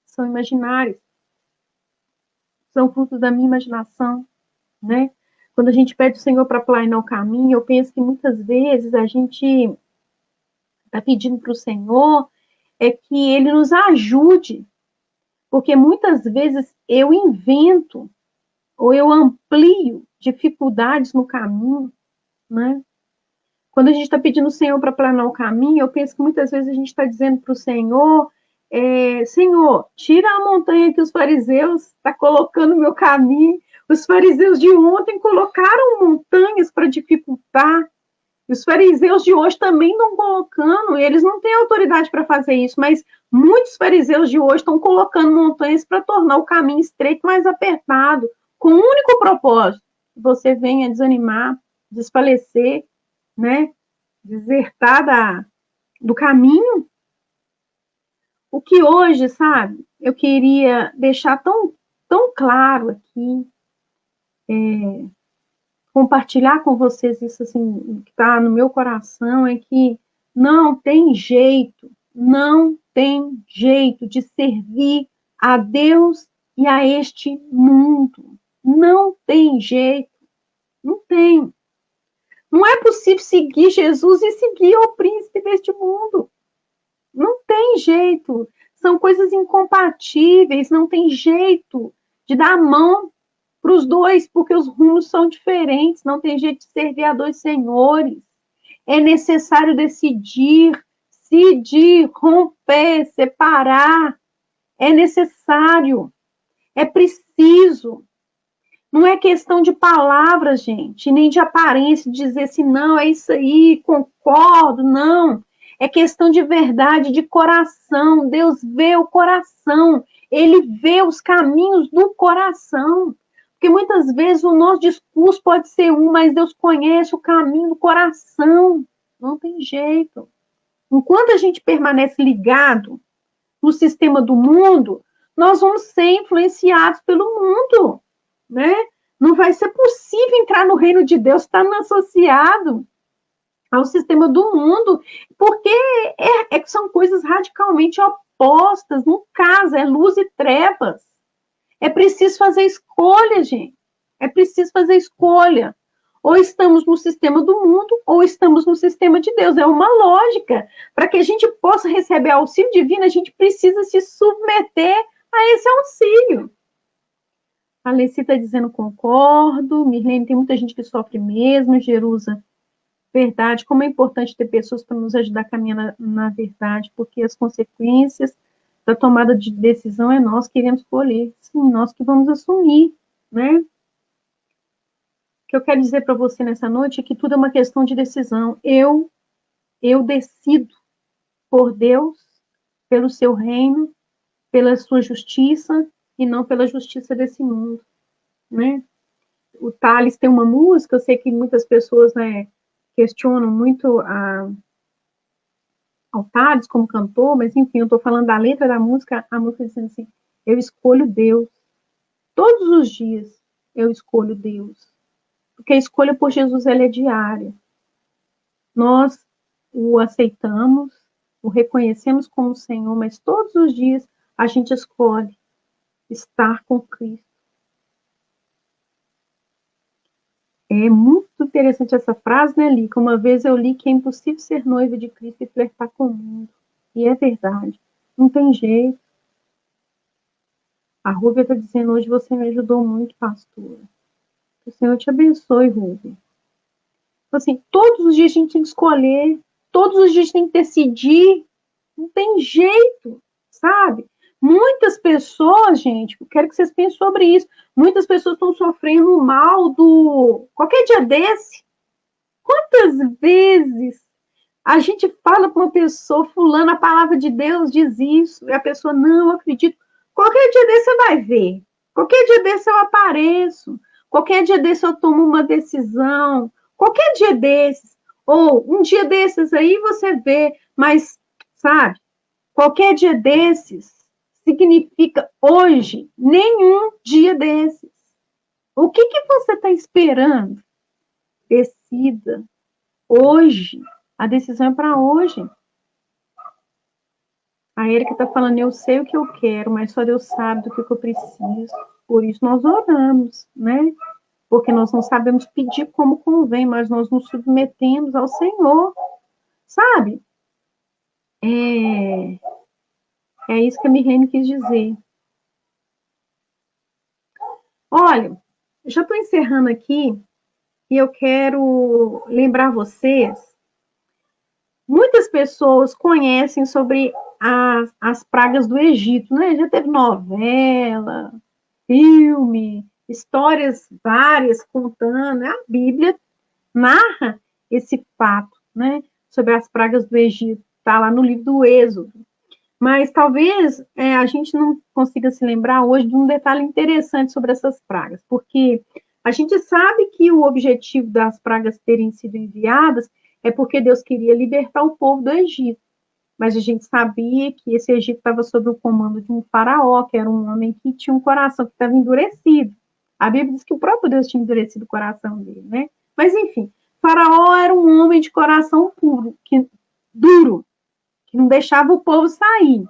são imaginárias, são frutos da minha imaginação, né? Quando a gente pede o Senhor para planear o caminho, eu penso que muitas vezes a gente está pedindo para o Senhor que Ele nos ajude, porque muitas vezes eu invento ou eu amplio dificuldades no caminho, né? Quando a gente está pedindo ao Senhor para planear o caminho, eu penso que muitas vezes a gente está dizendo para o Senhor, Senhor, tira a montanha que os fariseus estão colocando no meu caminho. Os fariseus de ontem colocaram montanhas para dificultar. E os fariseus de hoje também estão colocando, e eles não têm autoridade para fazer isso, mas muitos fariseus de hoje estão colocando montanhas para tornar o caminho estreito mais apertado, com o único propósito, que você venha desanimar, desfalecer, né? Desertar do caminho. O que hoje, sabe, eu queria deixar tão claro aqui, compartilhar com vocês isso assim, que está no meu coração, é que não tem jeito de servir a Deus e a este mundo. Não tem jeito, não tem. Não é possível seguir Jesus e seguir o príncipe deste mundo. Não tem jeito. São coisas incompatíveis, não tem jeito de dar a mão para os dois, porque os rumos são diferentes, não tem jeito de servir a dois senhores. É necessário decidir, romper, separar. É necessário, é preciso. Não é questão de palavras, gente, nem de aparência, de dizer assim, não, é isso aí, concordo, não. É questão de verdade, de coração. Deus vê o coração, Ele vê os caminhos do coração. Porque muitas vezes o nosso discurso pode ser mas Deus conhece o caminho do coração. Não tem jeito. Enquanto a gente permanece ligado no sistema do mundo, nós vamos ser influenciados pelo mundo, né? Não vai ser possível entrar no reino de Deus estando associado ao sistema do mundo, porque são coisas radicalmente opostas. No caso, é luz e trevas. É preciso fazer escolha, gente. É preciso fazer escolha. Ou estamos no sistema do mundo, ou estamos no sistema de Deus. É uma lógica. Para que a gente possa receber auxílio divino, a gente precisa se submeter a esse auxílio. A Alessi está dizendo concordo. Mirlene, tem muita gente que sofre mesmo. Jerusa, verdade. Como é importante ter pessoas para nos ajudar a caminhar na verdade, porque as consequências da tomada de decisão é nós que iremos escolher. Sim, nós que vamos assumir, né? O que eu quero dizer para você nessa noite é que tudo é uma questão de decisão. Eu decido por Deus, pelo seu reino, pela sua justiça e não pela justiça desse mundo, né? O Thales tem uma música, eu sei que muitas pessoas, né, questionam muito ao Thales como cantor, mas enfim, eu estou falando da letra da música, a música dizendo assim, eu escolho Deus. Todos os dias eu escolho Deus. Porque a escolha por Jesus ela é diária. Nós o aceitamos, o reconhecemos como Senhor, mas todos os dias a gente escolhe estar com Cristo. É muito interessante essa frase, né, Lica? Uma vez eu li que é impossível ser noiva de Cristo e flertar com o mundo. E é verdade. Não tem jeito. A Rúbia está dizendo, hoje você me ajudou muito, pastora. Que o Senhor te abençoe, Rúbia. Então, assim, todos os dias a gente tem que escolher, todos os dias a gente tem que decidir, não tem jeito, sabe? Muitas pessoas, gente, eu quero que vocês pensem sobre isso, muitas pessoas estão sofrendo mal do... Qualquer dia desse, quantas vezes a gente fala para uma pessoa, fulano, a palavra de Deus diz isso, e a pessoa, não, eu acredito. Qualquer dia desse você vai ver. Qualquer dia desse eu apareço. Qualquer dia desse eu tomo uma decisão. Qualquer dia desses. Ou um dia desses aí você vê. Mas, sabe, qualquer dia desses significa hoje, nenhum dia desses. O que você está esperando? Decida. Hoje. A decisão é para hoje. A Erika está falando, eu sei o que eu quero, mas só Deus sabe do que eu preciso. Por isso nós oramos, né? Porque nós não sabemos pedir como convém, mas nós nos submetemos ao Senhor, sabe? É isso que a Mirene quis dizer. Olha, já estou encerrando aqui e eu quero lembrar vocês, muitas pessoas conhecem sobre as pragas do Egito, né? Já teve novela, filme, histórias várias contando, né? A Bíblia narra esse fato, né? Sobre as pragas do Egito, está lá no livro do Êxodo. Mas talvez a gente não consiga se lembrar hoje de um detalhe interessante sobre essas pragas, porque a gente sabe que o objetivo das pragas terem sido enviadas é porque Deus queria libertar o povo do Egito. Mas a gente sabia que esse Egito estava sob o comando de um faraó, que era um homem que tinha um coração que estava endurecido. A Bíblia diz que o próprio Deus tinha endurecido o coração dele, né? Mas, enfim, faraó era um homem de coração duro, que não deixava o povo sair.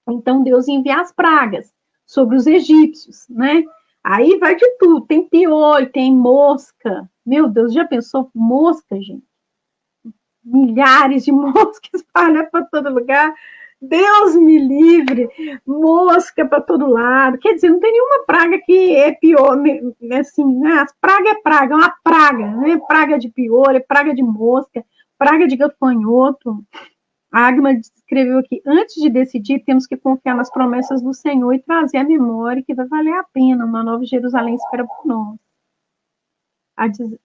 Então, Deus envia as pragas sobre os egípcios, né? Aí vai de tudo, tem piolho, tem mosca. Meu Deus, já pensou mosca, gente? Milhares de moscas espalhadas para todo lugar. Deus me livre, mosca para todo lado. Quer dizer, não tem nenhuma praga que é pior, assim, né? As pragas é praga, é uma praga, né? Praga de piolho, praga de mosca, praga de gafanhoto. A Agma escreveu aqui, antes de decidir, temos que confiar nas promessas do Senhor e trazer à memória que vai valer a pena, uma nova Jerusalém espera por nós.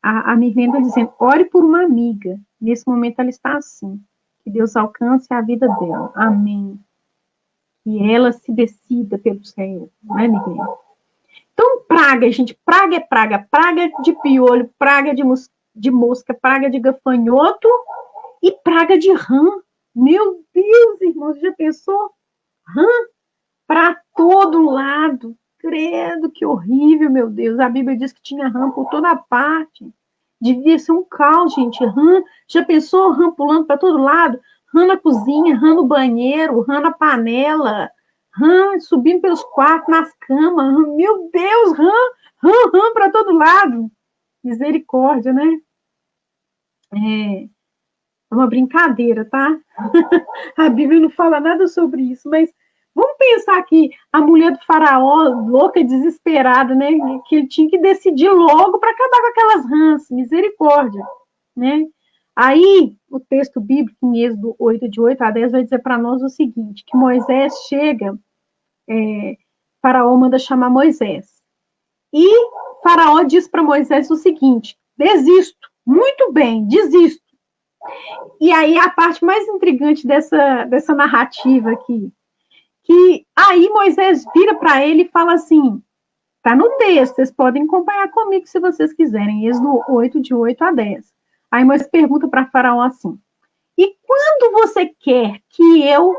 A Mirlene está dizendo, ore por uma amiga. Nesse momento ela está assim. Que Deus alcance a vida dela. Amém. Que ela se decida pelo Senhor. Não é, Mirlene? Então, praga, gente. Praga é praga. Praga de piolho, praga de mosca, praga de gafanhoto e praga de rã. Meu Deus, irmãos, já pensou? Rã para todo lado. Credo, que horrível, meu Deus. A Bíblia diz que tinha rã por toda parte. Devia ser um caos, gente. Rã, já pensou rã pulando para todo lado? Rã na cozinha, rã no banheiro, rã na panela, rã subindo pelos quartos, nas camas. Rã, meu Deus, rã para todo lado. Misericórdia, né? É uma brincadeira, tá? A Bíblia não fala nada sobre isso, mas vamos pensar que a mulher do faraó, louca, desesperada, né? Que ele tinha que decidir logo para acabar com aquelas rãs, misericórdia, né? Aí, o texto bíblico, em Êxodo 8, de 8 a 10, vai dizer para nós o seguinte, que Moisés chega, faraó manda chamar Moisés. E faraó diz para Moisés o seguinte, desisto, muito bem, desisto. E aí, a parte mais intrigante dessa narrativa aqui, que aí Moisés vira para ele e fala assim, tá no texto, vocês podem acompanhar comigo se vocês quiserem, Êxodo 8, de 8 a 10. Aí Moisés pergunta para Faraó assim, e quando você quer que eu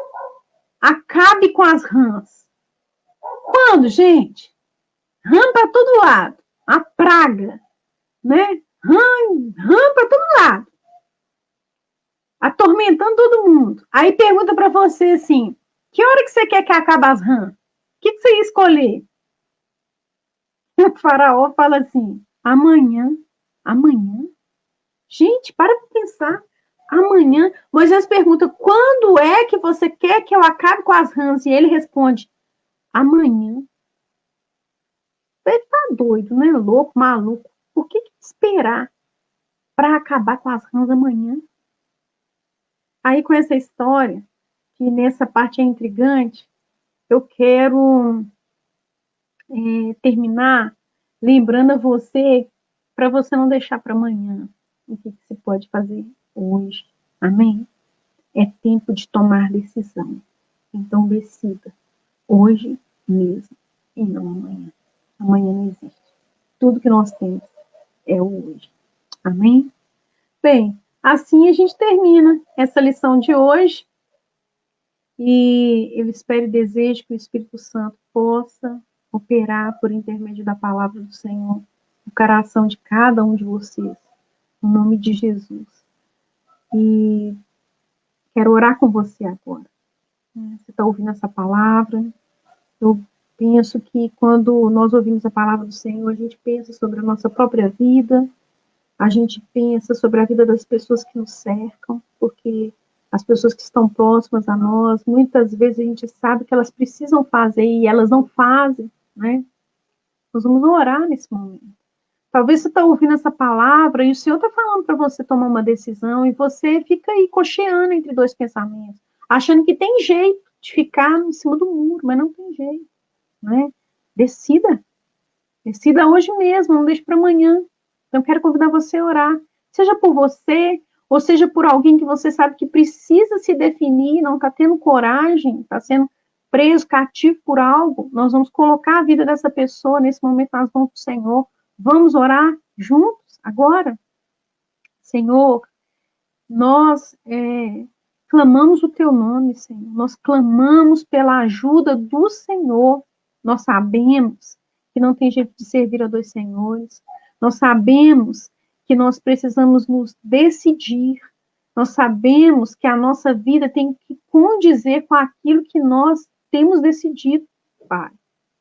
acabe com as rãs? Quando, gente? Rã para todo lado, a praga, né? Rã para todo lado, atormentando todo mundo. Aí pergunta para você assim, que hora que você quer que acabe as rãs? O que você ia escolher? O faraó fala assim, amanhã. Gente, para pensar. Amanhã. Moisés pergunta, quando é que você quer que eu acabe com as rãs? E ele responde, amanhã. Você tá doido, né? Louco, maluco. Por que esperar para acabar com as rãs amanhã? Aí, com essa história, que nessa parte é intrigante, eu quero terminar lembrando a você, para você não deixar para amanhã, o que você pode fazer hoje. Amém? É tempo de tomar decisão. Então, decida. Hoje mesmo. E não amanhã. Amanhã não existe. Tudo que nós temos é o hoje. Amém? Bem, assim a gente termina essa lição de hoje. E eu espero e desejo que o Espírito Santo possa operar por intermédio da palavra do Senhor no coração de cada um de vocês, no nome de Jesus. E quero orar com você agora. Você está ouvindo essa palavra? Eu penso que quando nós ouvimos a palavra do Senhor, a gente pensa sobre a nossa própria vida, a gente pensa sobre a vida das pessoas que nos cercam, porque as pessoas que estão próximas a nós, muitas vezes a gente sabe que elas precisam fazer e elas não fazem, né? Nós vamos orar nesse momento. Talvez você está ouvindo essa palavra e o Senhor está falando para você tomar uma decisão e você fica aí cocheando entre dois pensamentos, achando que tem jeito de ficar em cima do muro, mas não tem jeito, né? Decida. Decida hoje mesmo, não deixe para amanhã. Então, quero convidar você a orar. Seja por você, ou seja por alguém que você sabe que precisa se definir, não está tendo coragem, está sendo preso, cativo por algo. Nós vamos colocar a vida dessa pessoa nesse momento nas mãos do Senhor. Vamos orar juntos agora? Senhor, nós clamamos o teu nome, Senhor. Nós clamamos pela ajuda do Senhor. Nós sabemos que não tem jeito de servir a dois senhores. Nós sabemos que nós precisamos nos decidir. Nós sabemos que a nossa vida tem que condizer com aquilo que nós temos decidido, Pai.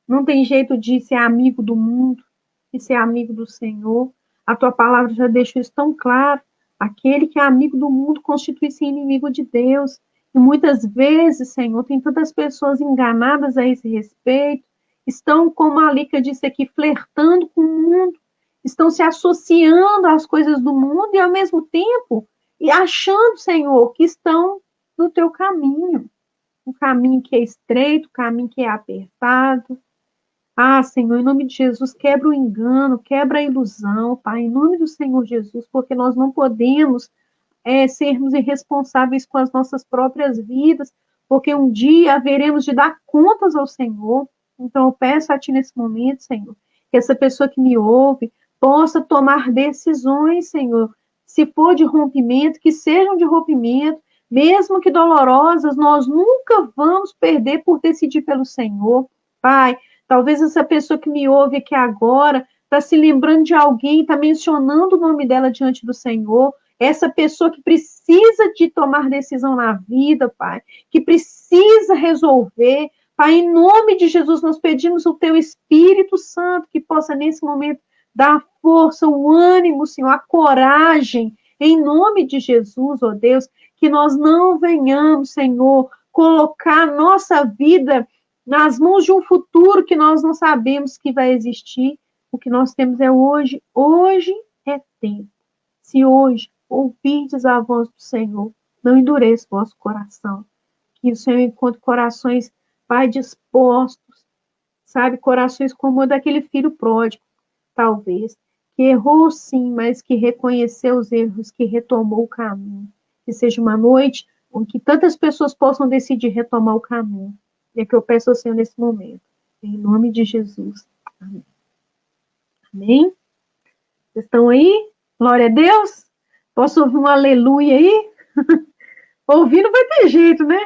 Não tem jeito de ser amigo do mundo e ser amigo do Senhor. A tua palavra já deixou isso tão claro. Aquele que é amigo do mundo constitui-se inimigo de Deus. E muitas vezes, Senhor, tem tantas pessoas enganadas a esse respeito, estão, como a Líca disse aqui, flertando com o mundo, estão se associando às coisas do mundo e, ao mesmo tempo, e achando, Senhor, que estão no teu caminho. Um caminho que é estreito, um caminho que é apertado. Ah, Senhor, em nome de Jesus, quebra o engano, quebra a ilusão, Pai, em nome do Senhor Jesus, porque nós não podemos sermos irresponsáveis com as nossas próprias vidas, porque um dia haveremos de dar contas ao Senhor. Então, eu peço a Ti nesse momento, Senhor, que essa pessoa que me ouve possa tomar decisões, Senhor, se for de rompimento, que sejam de rompimento, mesmo que dolorosas, nós nunca vamos perder por decidir pelo Senhor, Pai. Talvez essa pessoa que me ouve aqui agora está se lembrando de alguém, está mencionando o nome dela diante do Senhor, essa pessoa que precisa de tomar decisão na vida, Pai, que precisa resolver, Pai, em nome de Jesus, nós pedimos o Teu Espírito Santo que possa, nesse momento, dar a força, o ânimo, Senhor, a coragem, em nome de Jesus, ó Deus, que nós não venhamos, Senhor, colocar nossa vida nas mãos de um futuro que nós não sabemos que vai existir. O que nós temos é hoje. Hoje é tempo. Se hoje ouvirdes a voz do Senhor, não endureça o vosso coração. Que o Senhor encontre corações, Pai, dispostos, sabe? Corações como o daquele filho pródigo, talvez, que errou sim, mas que reconheceu os erros, que retomou o caminho. Que seja uma noite em que tantas pessoas possam decidir retomar o caminho. É que eu peço ao Senhor nesse momento. Em nome de Jesus. Amém. Amém? Vocês estão aí? Glória a Deus? Posso ouvir um aleluia aí? Ouvir não vai ter jeito, né?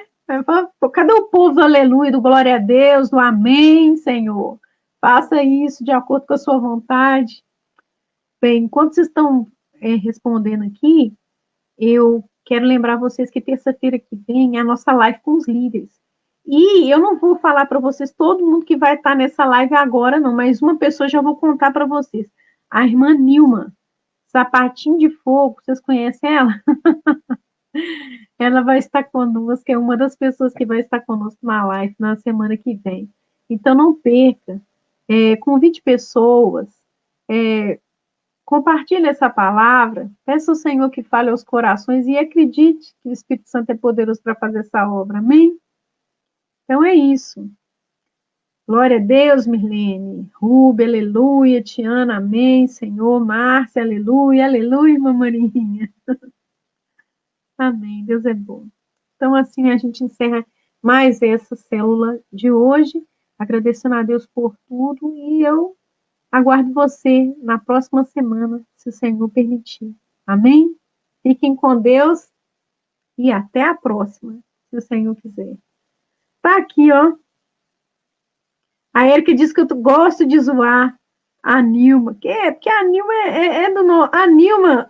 Cadê o povo do aleluia, do glória a Deus, do amém, Senhor? Faça isso de acordo com a sua vontade. Bem, enquanto vocês estão respondendo aqui, eu quero lembrar vocês que terça-feira que vem é a nossa live com os líderes. E eu não vou falar para vocês todo mundo que vai estar nessa live agora, não, mas uma pessoa já vou contar para vocês. A irmã Nilma, Sapatinho de Fogo, vocês conhecem ela? Ela vai estar conosco, é uma das pessoas que vai estar conosco na live na semana que vem. Então não perca, convide pessoas, compartilhe essa palavra, peça ao Senhor que fale aos corações e acredite que o Espírito Santo é poderoso para fazer essa obra, amém? Então é isso. Glória a Deus, Mirlene. Rube, aleluia. Tiana, amém. Senhor, Márcia, aleluia. Aleluia, irmã Marinha. Amém. Deus é bom. Então, assim, a gente encerra mais essa célula de hoje, agradecendo a Deus por tudo, e eu aguardo você na próxima semana, se o Senhor permitir. Amém? Fiquem com Deus e até a próxima, se o Senhor quiser. Tá aqui, ó. A Erika diz que eu gosto de zoar a Nilma. Porque a Nilma é do nosso. A Nilma,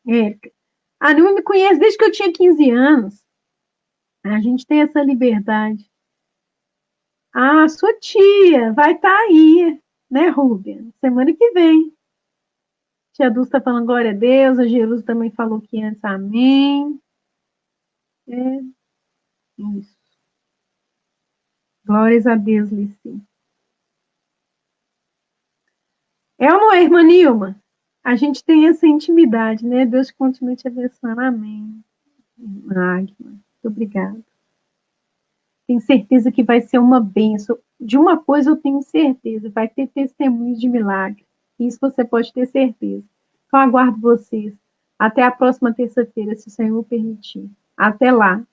Erika, a Nilma me conhece desde que eu tinha 15 anos. A gente tem essa liberdade. Ah, sua tia vai estar aí, né, Rúbia? Semana que vem. Tia Dulce está falando glória a Deus. A Jerusa também falou que antes, amém. É isso. Glórias a Deus, Lici. É ou não é, irmã Nilma? A gente tem essa intimidade, né? Deus continue te abençoando. Amém. Magma, muito obrigada. Tenho certeza que vai ser uma bênção. De uma coisa eu tenho certeza, vai ter testemunhos de milagre. Isso você pode ter certeza. Então aguardo vocês. Até a próxima terça-feira, se o Senhor permitir. Até lá.